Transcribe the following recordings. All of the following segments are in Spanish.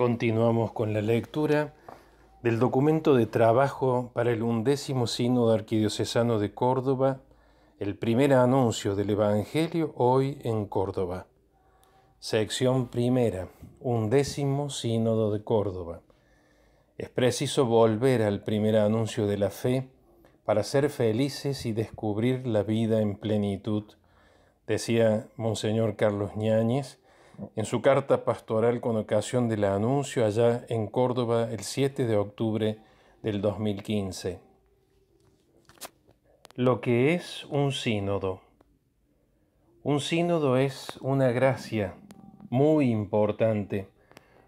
Continuamos con la lectura del documento de trabajo para el 11º Sínodo Arquidiocesano de Córdoba, el primer anuncio del Evangelio hoy en Córdoba. Sección primera, 11º Sínodo de Córdoba. Es preciso volver al primer anuncio de la fe para ser felices y descubrir la vida en plenitud, decía Monseñor Carlos Ñáñez en su carta pastoral con ocasión del anuncio allá en Córdoba el 7 de octubre del 2015. Lo que es un sínodo. Un sínodo es una gracia muy importante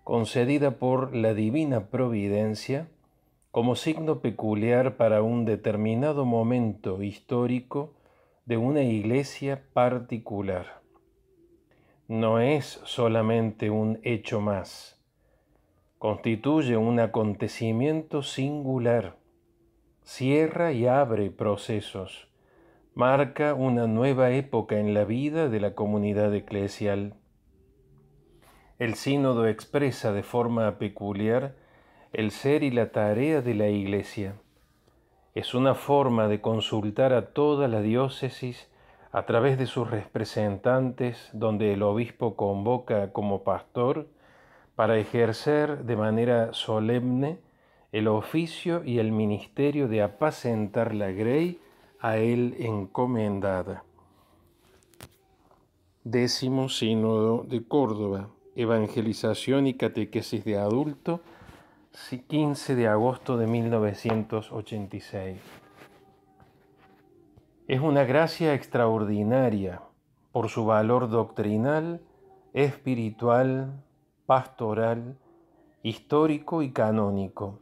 concedida por la divina providencia como signo peculiar para un determinado momento histórico de una iglesia particular. No es solamente un hecho más, constituye un acontecimiento singular, cierra y abre procesos, marca una nueva época en la vida de la comunidad eclesial. El sínodo expresa de forma peculiar el ser y la tarea de la Iglesia. Es una forma de consultar a toda la diócesis a través de sus representantes, donde el obispo convoca como pastor para ejercer de manera solemne el oficio y el ministerio de apacentar la grey a él encomendada. 10º Sínodo de Córdoba, Evangelización y Catequesis de Adulto, 15 de agosto de 1986. Es una gracia extraordinaria por su valor doctrinal, espiritual, pastoral, histórico y canónico.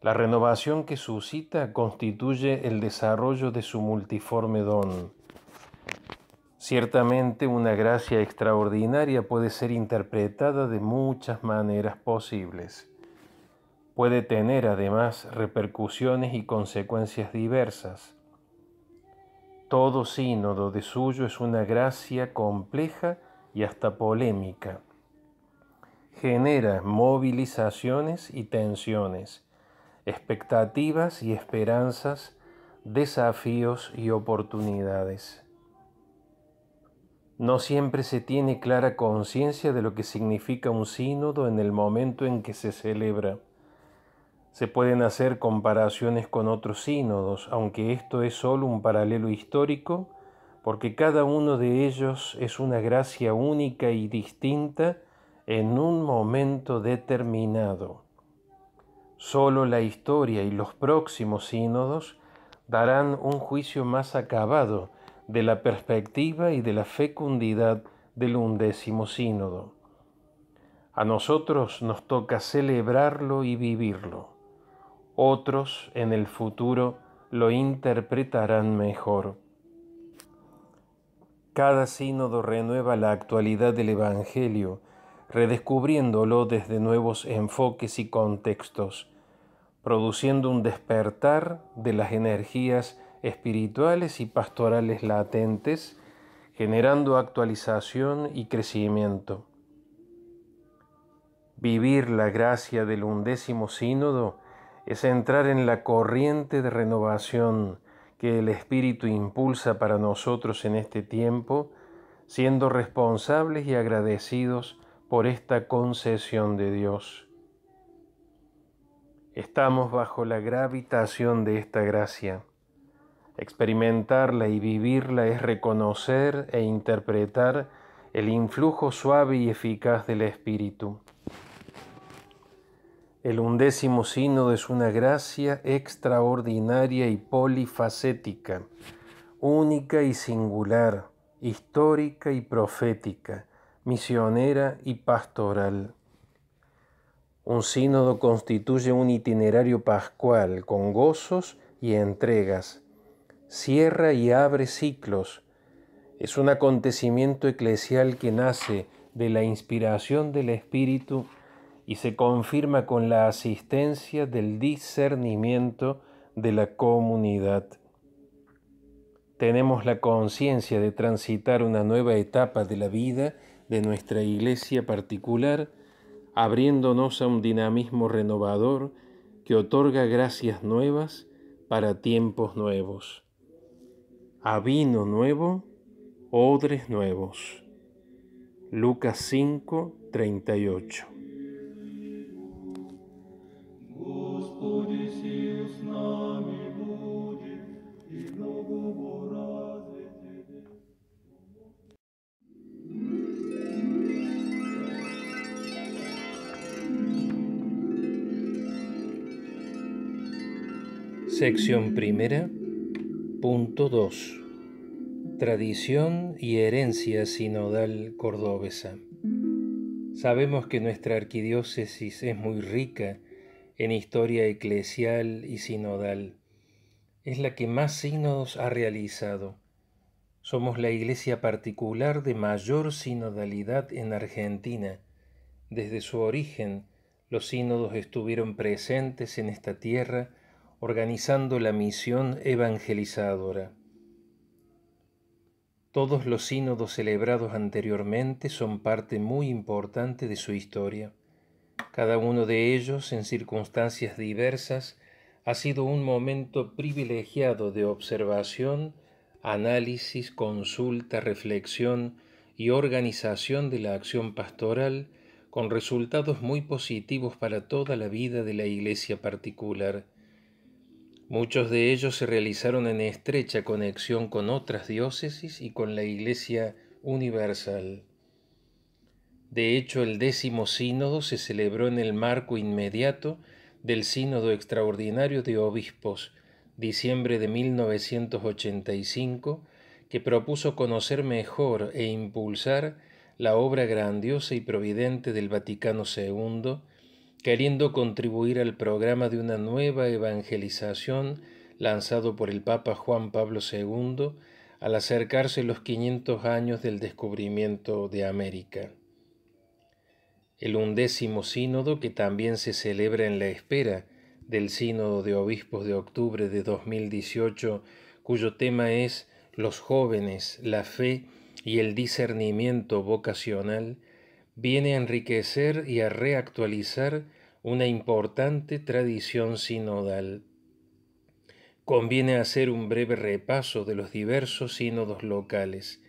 La renovación que suscita constituye el desarrollo de su multiforme don. Ciertamente una gracia extraordinaria puede ser interpretada de muchas maneras posibles. Puede tener además repercusiones y consecuencias diversas. Todo sínodo de suyo es una gracia compleja y hasta polémica. Genera movilizaciones y tensiones, expectativas y esperanzas, desafíos y oportunidades. No siempre se tiene clara conciencia de lo que significa un sínodo en el momento en que se celebra. Se pueden hacer comparaciones con otros sínodos, aunque esto es solo un paralelo histórico, porque cada uno de ellos es una gracia única y distinta en un momento determinado. Solo la historia y los próximos sínodos darán un juicio más acabado de la perspectiva y de la fecundidad del 11º Sínodo. A nosotros nos toca celebrarlo y vivirlo. Otros en el futuro lo interpretarán mejor. Cada sínodo renueva la actualidad del Evangelio, redescubriéndolo desde nuevos enfoques y contextos, produciendo un despertar de las energías espirituales y pastorales latentes, generando actualización y crecimiento. Vivir la gracia del 11º Sínodo es entrar en la corriente de renovación que el Espíritu impulsa para nosotros en este tiempo, siendo responsables y agradecidos por esta concesión de Dios. Estamos bajo la gravitación de esta gracia. Experimentarla y vivirla es reconocer e interpretar el influjo suave y eficaz del Espíritu. El 11º Sínodo es una gracia extraordinaria y polifacética, única y singular, histórica y profética, misionera y pastoral. Un sínodo constituye un itinerario pascual con gozos y entregas. Cierra y abre ciclos. Es un acontecimiento eclesial que nace de la inspiración del Espíritu y se confirma con la asistencia del discernimiento de la comunidad. Tenemos la conciencia de transitar una nueva etapa de la vida de nuestra iglesia particular abriéndonos a un dinamismo renovador que otorga gracias nuevas para tiempos nuevos. A vino nuevo, odres nuevos. Lucas 5, 38. Sección primera, punto 2. Tradición y herencia sinodal cordobesa. Sabemos que nuestra arquidiócesis es muy rica en historia eclesial y sinodal. Es la que más sínodos ha realizado. Somos la iglesia particular de mayor sinodalidad en Argentina. Desde su origen, los sínodos estuvieron presentes en esta tierra, organizando la misión evangelizadora. Todos los sínodos celebrados anteriormente son parte muy importante de su historia. Cada uno de ellos, en circunstancias diversas, ha sido un momento privilegiado de observación, análisis, consulta, reflexión y organización de la acción pastoral, con resultados muy positivos para toda la vida de la Iglesia particular. Muchos de ellos se realizaron en estrecha conexión con otras diócesis y con la Iglesia universal. De hecho, el 10º sínodo se celebró en el marco inmediato del Sínodo Extraordinario de Obispos, diciembre de 1985, que propuso conocer mejor e impulsar la obra grandiosa y providente del Vaticano II, queriendo contribuir al programa de una nueva evangelización lanzado por el Papa Juan Pablo II al acercarse los 500 años del descubrimiento de América. El 11º sínodo, que también se celebra en la espera del Sínodo de Obispos de octubre de 2018, cuyo tema es los jóvenes, la fe y el discernimiento vocacional, viene a enriquecer y a reactualizar una importante tradición sinodal. Conviene hacer un breve repaso de los diversos sínodos locales.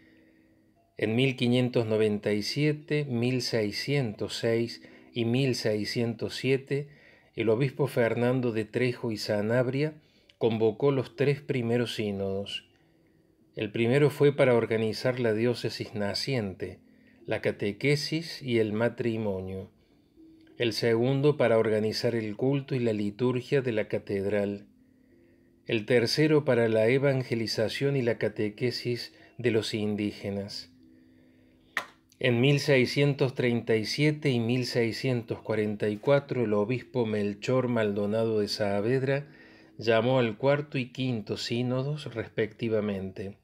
En 1597, 1606 y 1607, el obispo Fernando de Trejo y Sanabria convocó los 3 primeros sínodos. El primero fue para organizar la diócesis naciente, la catequesis y el matrimonio. El segundo para organizar el culto y la liturgia de la catedral. El tercero para la evangelización y la catequesis de los indígenas. En 1637 y 1644 el obispo Melchor Maldonado de Saavedra llamó al cuarto y quinto sínodos respectivamente.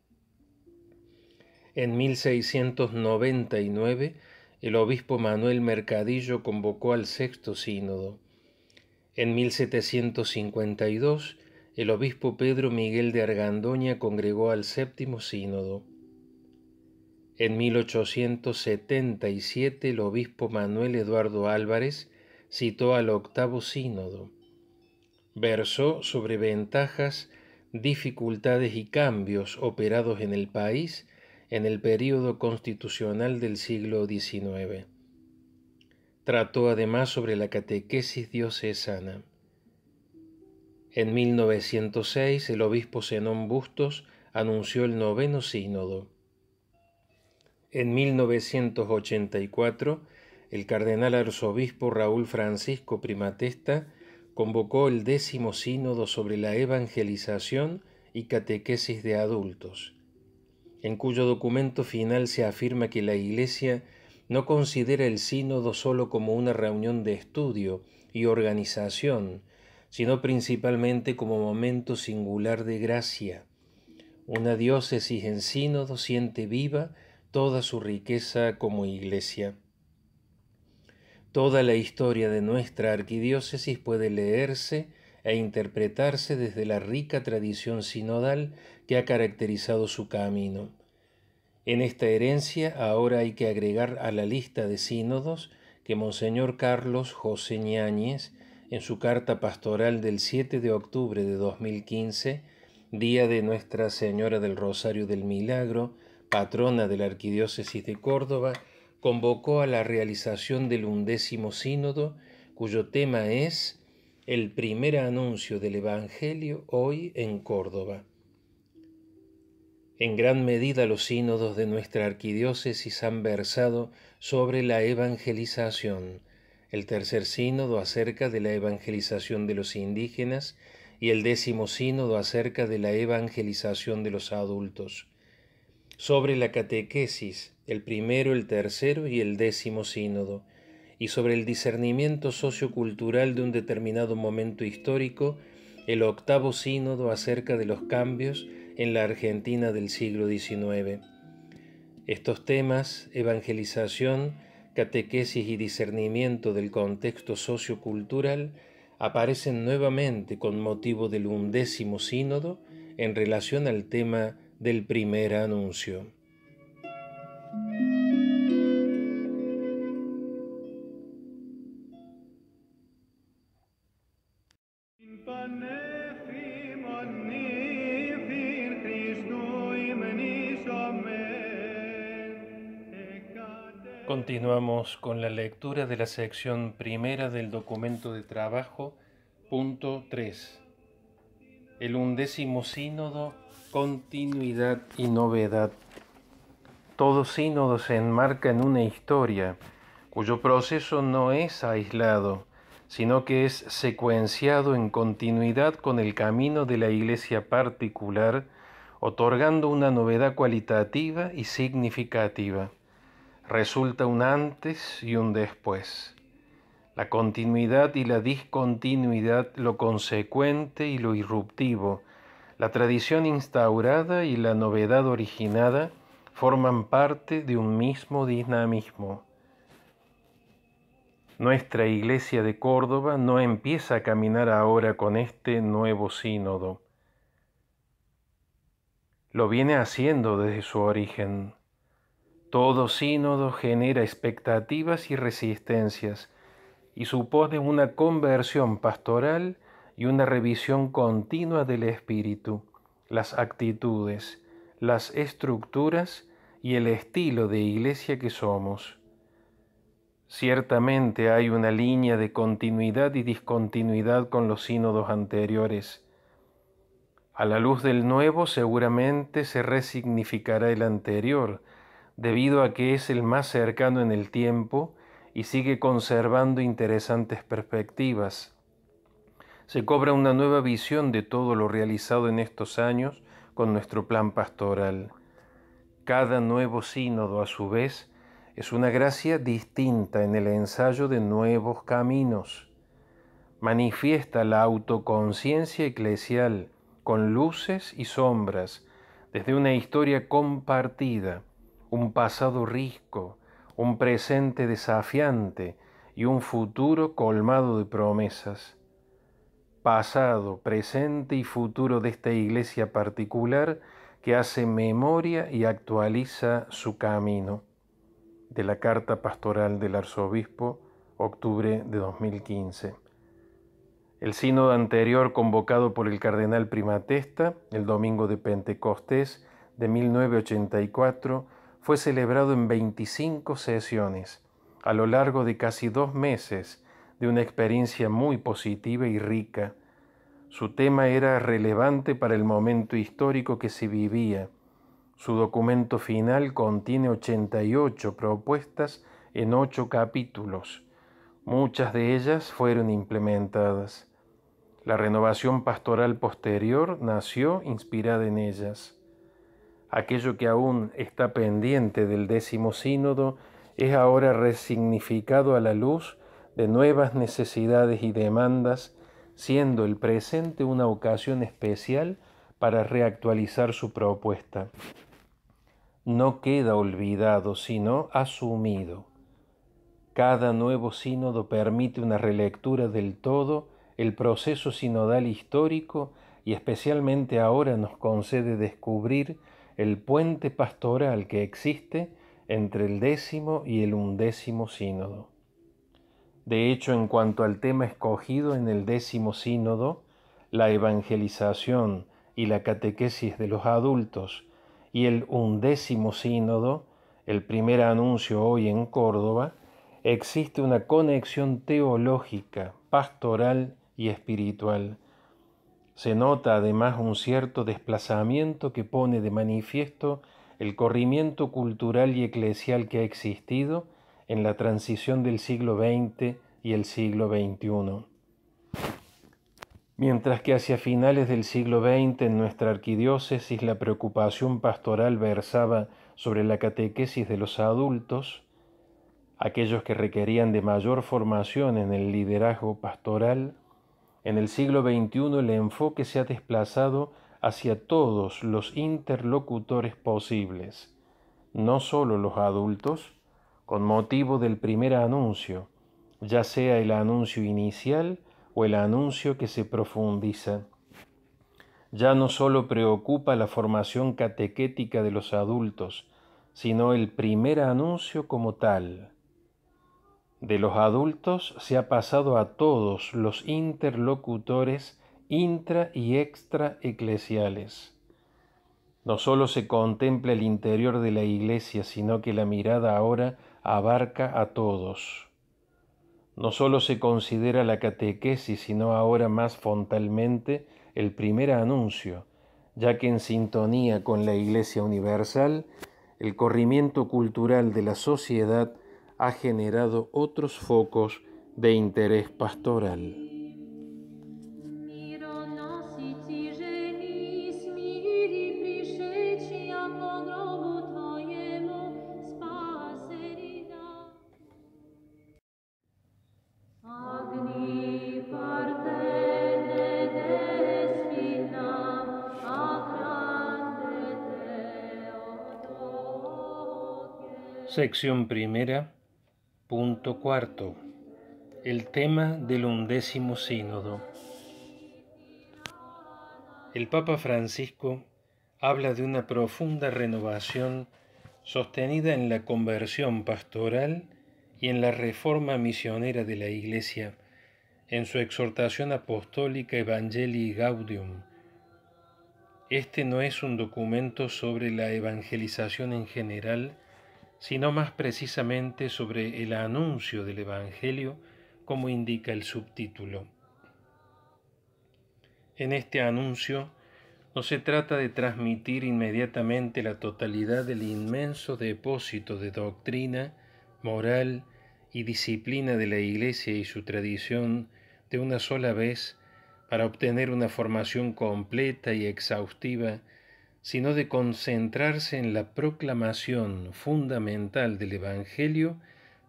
En 1699 el obispo Manuel Mercadillo convocó al sexto sínodo. En 1752 el obispo Pedro Miguel de Argandoña congregó al séptimo sínodo. En 1877 el obispo Manuel Eduardo Álvarez citó al octavo sínodo. Versó sobre ventajas, dificultades y cambios operados en el país en el período constitucional del siglo XIX. Trató además sobre la catequesis diocesana. En 1906 el obispo Zenón Bustos anunció el noveno sínodo. En 1984 el cardenal arzobispo Raúl Francisco Primatesta convocó el 10º sínodo sobre la evangelización y catequesis de adultos, en cuyo documento final se afirma que la Iglesia no considera el sínodo solo como una reunión de estudio y organización, sino principalmente como momento singular de gracia. Una diócesis en sínodo siente viva toda su riqueza como Iglesia. Toda la historia de nuestra arquidiócesis puede leerse e interpretarse desde la rica tradición sinodal que ha caracterizado su camino. En esta herencia ahora hay que agregar a la lista de sínodos que Monseñor Carlos José Ñáñez, en su carta pastoral del 7 de octubre de 2015, día de Nuestra Señora del Rosario del Milagro, patrona de la Arquidiócesis de Córdoba, convocó a la realización del 11º Sínodo, cuyo tema es el primer anuncio del Evangelio hoy en Córdoba. En gran medida los sínodos de nuestra arquidiócesis han versado sobre la evangelización. El tercer sínodo acerca de la evangelización de los indígenas y el 10º sínodo acerca de la evangelización de los adultos. Sobre la catequesis, el primero, el tercero y el 10º sínodo, y sobre el discernimiento sociocultural de un determinado momento histórico, el 8º sínodo acerca de los cambios en la Argentina del siglo XIX. Estos temas, evangelización, catequesis y discernimiento del contexto sociocultural, aparecen nuevamente con motivo del 11º sínodo en relación al tema del primer anuncio. Continuamos con la lectura de la sección primera del documento de trabajo, punto 3. El 11º sínodo, continuidad y novedad. Todo sínodo se enmarca en una historia, cuyo proceso no es aislado, sino que es secuenciado en continuidad con el camino de la Iglesia particular, otorgando una novedad cualitativa y significativa. Resulta un antes y un después. La continuidad y la discontinuidad, lo consecuente y lo irruptivo, la tradición instaurada y la novedad originada forman parte de un mismo dinamismo. Nuestra Iglesia de Córdoba no empieza a caminar ahora con este nuevo sínodo. Lo viene haciendo desde su origen. Todo sínodo genera expectativas y resistencias y supone una conversión pastoral y una revisión continua del espíritu, las actitudes, las estructuras y el estilo de iglesia que somos. Ciertamente hay una línea de continuidad y discontinuidad con los sínodos anteriores. A la luz del nuevo seguramente se resignificará el anterior, debido a que es el más cercano en el tiempo y sigue conservando interesantes perspectivas. Se cobra una nueva visión de todo lo realizado en estos años con nuestro plan pastoral. Cada nuevo sínodo, a su vez, es una gracia distinta en el ensayo de nuevos caminos. Manifiesta la autoconciencia eclesial con luces y sombras, desde una historia compartida, un pasado rico, un presente desafiante y un futuro colmado de promesas. Pasado, presente y futuro de esta iglesia particular que hace memoria y actualiza su camino. De la Carta Pastoral del Arzobispo, octubre de 2015. El sínodo anterior, convocado por el cardenal Primatesta, el domingo de Pentecostés de 1984, fue celebrado en 25 sesiones, a lo largo de casi 2 meses, de una experiencia muy positiva y rica. Su tema era relevante para el momento histórico que se vivía. Su documento final contiene 88 propuestas en 8 capítulos. Muchas de ellas fueron implementadas. La renovación pastoral posterior nació inspirada en ellas. Aquello que aún está pendiente del 10º sínodo es ahora resignificado a la luz de nuevas necesidades y demandas, siendo el presente una ocasión especial para reactualizar su propuesta. No queda olvidado, sino asumido. Cada nuevo sínodo permite una relectura del todo el proceso sinodal histórico y especialmente ahora nos concede descubrir el puente pastoral que existe entre el 10º y el 11º sínodo. De hecho, en cuanto al tema escogido en el 10º sínodo, la evangelización y la catequesis de los adultos, y el 11º sínodo, el primer anuncio hoy en Córdoba, existe una conexión teológica, pastoral y espiritual. Se nota además un cierto desplazamiento que pone de manifiesto el corrimiento cultural y eclesial que ha existido en la transición del siglo XX y el siglo XXI. Mientras que hacia finales del siglo XX en nuestra arquidiócesis la preocupación pastoral versaba sobre la catequesis de los adultos, aquellos que requerían de mayor formación en el liderazgo pastoral, en el siglo XXI el enfoque se ha desplazado hacia todos los interlocutores posibles, no solo los adultos, con motivo del primer anuncio, ya sea el anuncio inicial o el anuncio que se profundiza. Ya no solo preocupa la formación catequética de los adultos, sino el primer anuncio como tal. De los adultos se ha pasado a todos los interlocutores intra y extra eclesiales. No solo se contempla el interior de la Iglesia, sino que la mirada ahora abarca a todos. No solo se considera la catequesis, sino ahora más frontalmente el primer anuncio, ya que en sintonía con la Iglesia universal, el corrimiento cultural de la sociedad ha generado otros focos de interés pastoral. Sección primera, punto cuarto. El tema del 11º sínodo. El Papa Francisco habla de una profunda renovación sostenida en la conversión pastoral y en la reforma misionera de la Iglesia, en su exhortación apostólica Evangelii Gaudium. Este no es un documento sobre la evangelización en general, sino más precisamente sobre el anuncio del Evangelio, como indica el subtítulo. En este anuncio no se trata de transmitir inmediatamente la totalidad del inmenso depósito de doctrina, moral y disciplina de la Iglesia y su tradición de una sola vez para obtener una formación completa y exhaustiva, sino de concentrarse en la proclamación fundamental del Evangelio,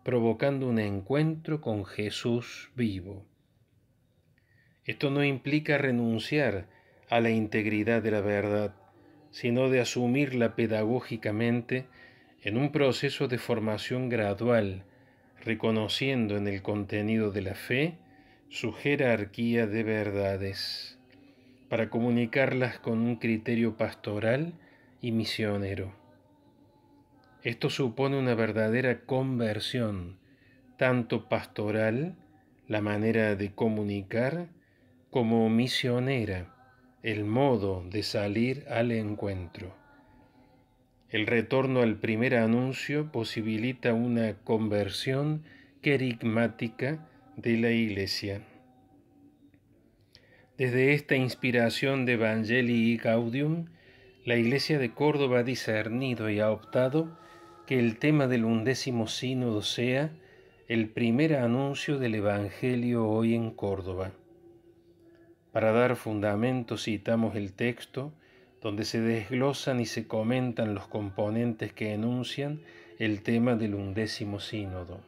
provocando un encuentro con Jesús vivo. Esto no implica renunciar a la integridad de la verdad, sino de asumirla pedagógicamente en un proceso de formación gradual, reconociendo en el contenido de la fe su jerarquía de verdades, para comunicarlas con un criterio pastoral y misionero. Esto supone una verdadera conversión, tanto pastoral, la manera de comunicar, como misionera, el modo de salir al encuentro. El retorno al primer anuncio posibilita una conversión querigmática de la Iglesia. Desde esta inspiración de Evangelii Gaudium, la Iglesia de Córdoba ha discernido y ha optado que el tema del 11º sínodo sea el primer anuncio del Evangelio hoy en Córdoba. Para dar fundamento citamos el texto donde se desglosan y se comentan los componentes que enuncian el tema del 11º sínodo.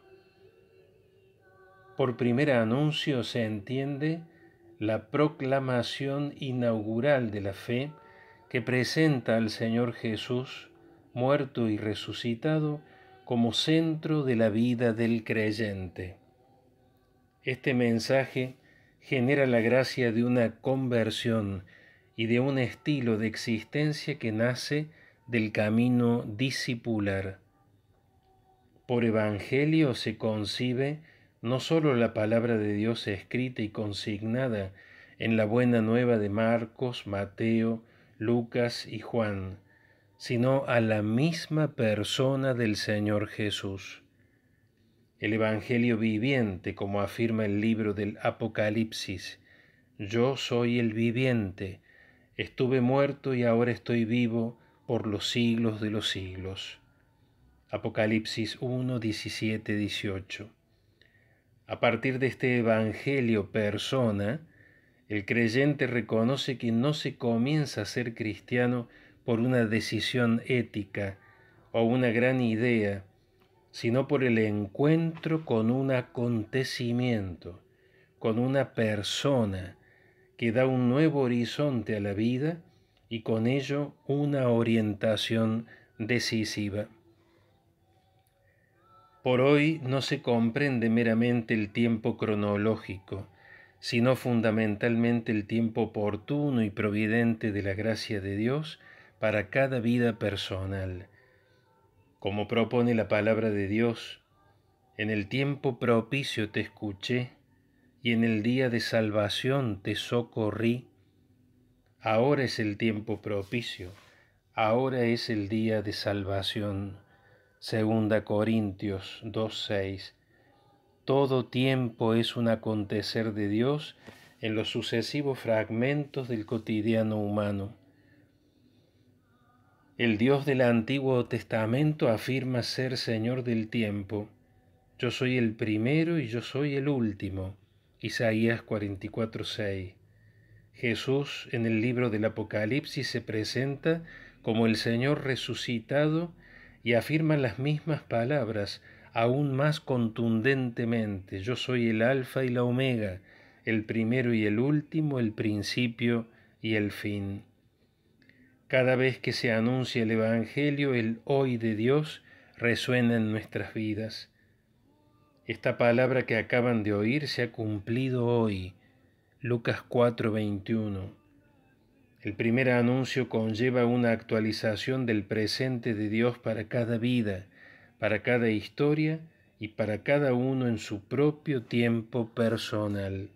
Por primer anuncio se entiende la proclamación inaugural de la fe que presenta al Señor Jesús, muerto y resucitado, como centro de la vida del creyente. Este mensaje genera la gracia de una conversión y de un estilo de existencia que nace del camino discipular. Por evangelio se concibe no sólo la palabra de Dios escrita y consignada en la buena nueva de Marcos, Mateo, Lucas y Juan, sino a la misma persona del Señor Jesús. El Evangelio viviente, como afirma el libro del Apocalipsis: yo soy el viviente, estuve muerto y ahora estoy vivo por los siglos de los siglos. Apocalipsis 1, 17, 18. A partir de este Evangelio persona, el creyente reconoce que no se comienza a ser cristiano por una decisión ética o una gran idea, sino por el encuentro con un acontecimiento, con una persona que da un nuevo horizonte a la vida y con ello una orientación decisiva. Por hoy no se comprende meramente el tiempo cronológico, sino fundamentalmente el tiempo oportuno y providente de la gracia de Dios para cada vida personal. Como propone la palabra de Dios, en el tiempo propicio te escuché y en el día de salvación te socorrí. Ahora es el tiempo propicio, ahora es el día de salvación. 2 Corintios 2:6. Todo tiempo es un acontecer de Dios en los sucesivos fragmentos del cotidiano humano. El Dios del Antiguo Testamento afirma ser Señor del tiempo. Yo soy el primero y yo soy el último. Isaías 44:6. Jesús en el libro del Apocalipsis se presenta como el Señor resucitado y afirma las mismas palabras aún más contundentemente: yo soy el Alfa y la Omega, el primero y el último, el principio y el fin. Cada vez que se anuncia el Evangelio, el hoy de Dios resuena en nuestras vidas. Esta palabra que acaban de oír se ha cumplido hoy. Lucas 4:21. El primer anuncio conlleva una actualización del presente de Dios para cada vida, para cada historia y para cada uno en su propio tiempo personal.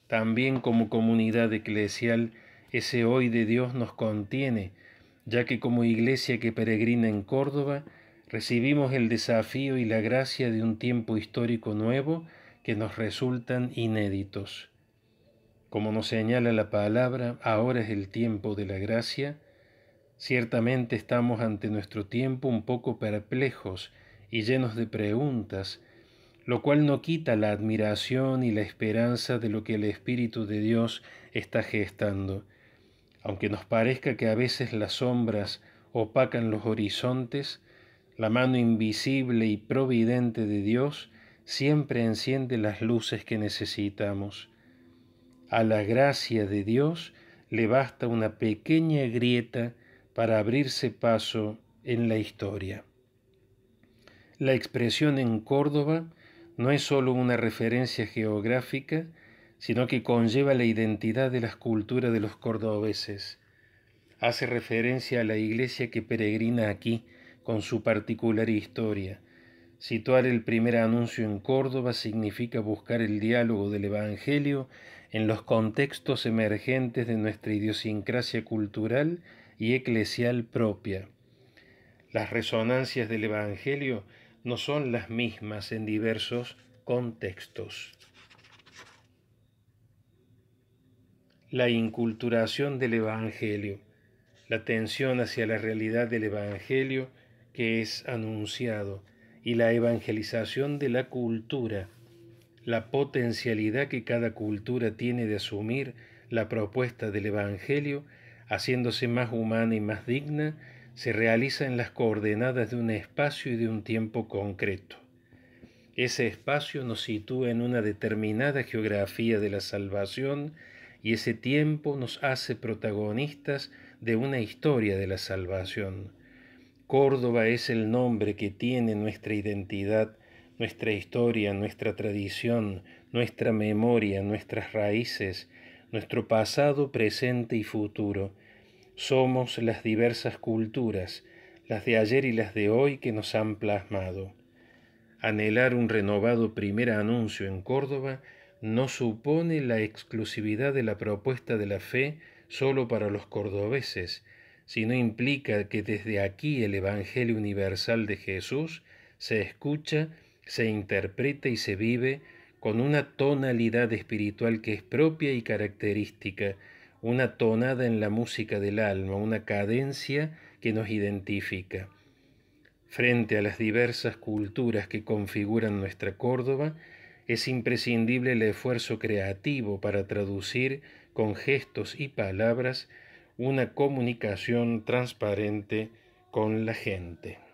También como comunidad eclesial, ese hoy de Dios nos contiene, ya que como iglesia que peregrina en Córdoba, recibimos el desafío y la gracia de un tiempo histórico nuevo que nos resultan inéditos. Como nos señala la palabra, ahora es el tiempo de la gracia. Ciertamente estamos ante nuestro tiempo un poco perplejos y llenos de preguntas, lo cual no quita la admiración y la esperanza de lo que el Espíritu de Dios está gestando. Aunque nos parezca que a veces las sombras opacan los horizontes, la mano invisible y providente de Dios siempre enciende las luces que necesitamos. A la gracia de Dios le basta una pequeña grieta para abrirse paso en la historia. La expresión en Córdoba no es sólo una referencia geográfica, sino que conlleva la identidad de las culturas de los cordobeses. Hace referencia a la iglesia que peregrina aquí con su particular historia. Situar el primer anuncio en Córdoba significa buscar el diálogo del Evangelio en los contextos emergentes de nuestra idiosincrasia cultural y eclesial propia. Las resonancias del Evangelio no son las mismas en diversos contextos. La inculturación del Evangelio, la tensión hacia la realidad del Evangelio que es anunciado, y la evangelización de la cultura, la potencialidad que cada cultura tiene de asumir la propuesta del Evangelio, haciéndose más humana y más digna, se realiza en las coordenadas de un espacio y de un tiempo concreto. Ese espacio nos sitúa en una determinada geografía de la salvación y ese tiempo nos hace protagonistas de una historia de la salvación. Córdoba es el nombre que tiene nuestra identidad, nuestra historia, nuestra tradición, nuestra memoria, nuestras raíces, nuestro pasado, presente y futuro. Somos las diversas culturas, las de ayer y las de hoy, que nos han plasmado. Anhelar un renovado primer anuncio en Córdoba no supone la exclusividad de la propuesta de la fe solo para los cordobeses, sino implica que desde aquí el Evangelio universal de Jesús se escucha, se interpreta y se vive con una tonalidad espiritual que es propia y característica, una tonada en la música del alma, una cadencia que nos identifica. Frente a las diversas culturas que configuran nuestra Córdoba, es imprescindible el esfuerzo creativo para traducir con gestos y palabras una comunicación transparente con la gente.